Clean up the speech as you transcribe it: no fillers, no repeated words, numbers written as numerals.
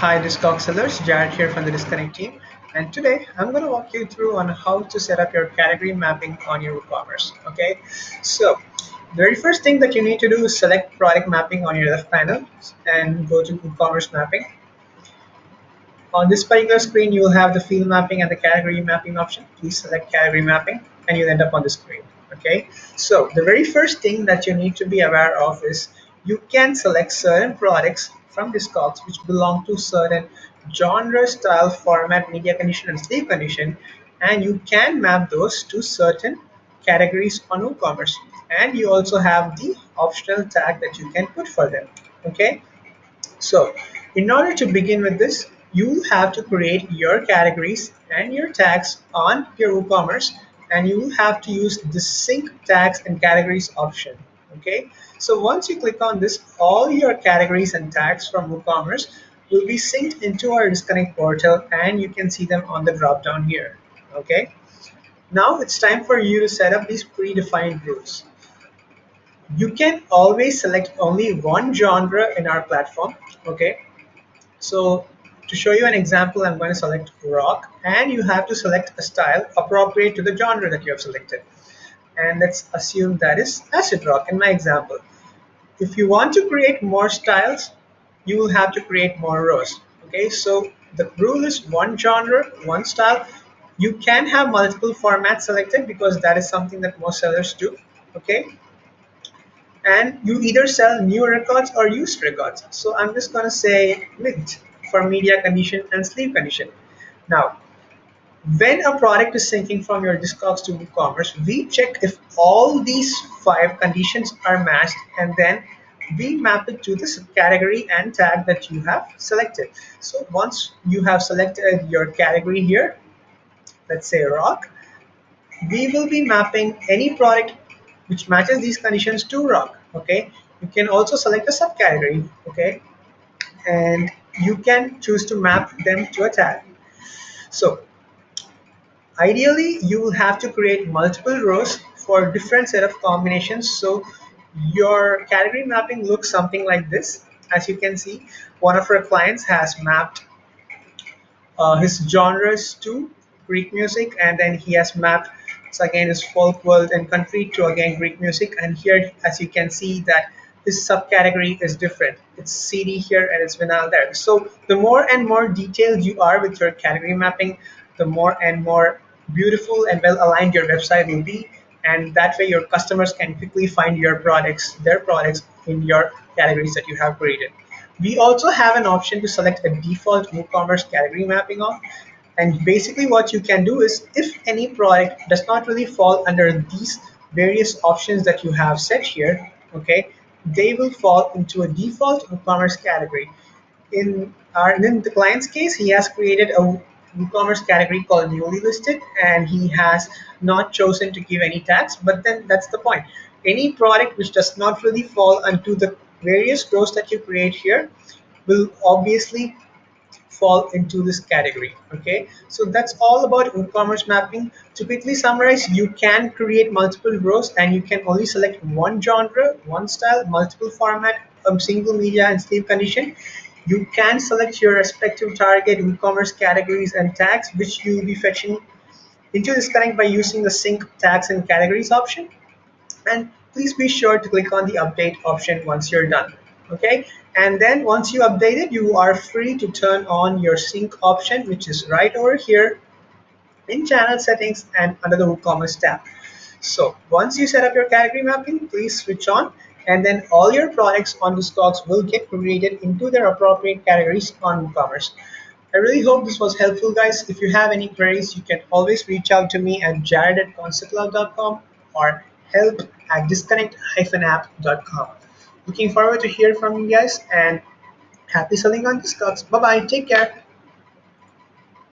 Hi Discogs sellers, Jared here from the Disconnect team, and today I'm going to walk you through on how to set up your category mapping on your WooCommerce. Okay, so the very first thing that you need to do is select product mapping on your left panel and go to WooCommerce mapping. On this particular screen, you will have the field mapping and the category mapping option. Please select category mapping and you'll end up on the screen. Okay, so the very first thing that you need to be aware of is you can select certain products from Discogs which belong to certain genre, style, format, media condition, and sleeve condition, and you can map those to certain categories on WooCommerce. And you also have the optional tag that you can put for them. Okay, so in order to begin with this, you have to create your categories and your tags on your WooCommerce, and you will have to use the sync tags and categories option. Okay, so once you click on this, all your categories and tags from WooCommerce will be synced into our Disconnect portal, and you can see them on the drop down here. Okay, now it's time for you to set up these predefined rules. You can always select only one genre in our platform. Okay, so to show you an example, I'm going to select rock, and you have to select a style appropriate to the genre that you have selected. And let's assume that is acid rock in my example. If you want to create more styles, you will have to create more rows. Okay, so the rule is one genre, one style. You can have multiple formats selected because that is something that most sellers do. Okay, and you either sell new records or used records. So I'm just going to say mint for media condition and sleeve condition. Now, when a product is syncing from your Discogs to WooCommerce, we check if all these 5 conditions are matched, and then we map it to this category and tag that you have selected. So once you have selected your category here, let's say rock, we will be mapping any product which matches these conditions to rock. Okay, you can also select a subcategory. Okay, and you can choose to map them to a tag. So ideally you will have to create multiple rows for different set of combinations, so your category mapping looks something like this. As you can see, one of our clients has mapped his genres to Greek music, and then he has mapped, so again, his folk world and country to again Greek music. And here, as you can see, that this subcategory is different. It's CD here and it's vinyl there. So the more and more detailed you are with your category mapping, the more and more beautiful and well aligned your website will be, and that way your customers can quickly find your products, their products, in your categories that you have created. We also have an option to select a default WooCommerce category mapping on. And basically what you can do is, if any product does not really fall under these various options that you have set here, okay, they will fall into a default WooCommerce category. In the client's case, he has created a WooCommerce category called newly listed, and he has not chosen to give any tags. But then that's the point. Any product which does not really fall into the various rows that you create here will obviously fall into this category. Okay, so that's all about WooCommerce mapping. To quickly summarize, you can create multiple rows, and you can only select one genre, one style, multiple format, single media and sleeve condition. You can select your respective target WooCommerce categories and tags, which you will be fetching into Disconnect by using the sync tags and categories option. And please be sure to click on the update option once you're done. Okay, and then once you update it, you are free to turn on your sync option, which is right over here in channel settings and under the WooCommerce tab. So once you set up your category mapping, please switch on, and then all your products on Discogs will get created into their appropriate categories on WooCommerce. I really hope this was helpful, guys. If you have any queries, you can always reach out to me at jared@conceptcloud.com or help@disconnect-app.com. Looking forward to hear from you guys, and happy selling on Discogs. Bye bye. Take care.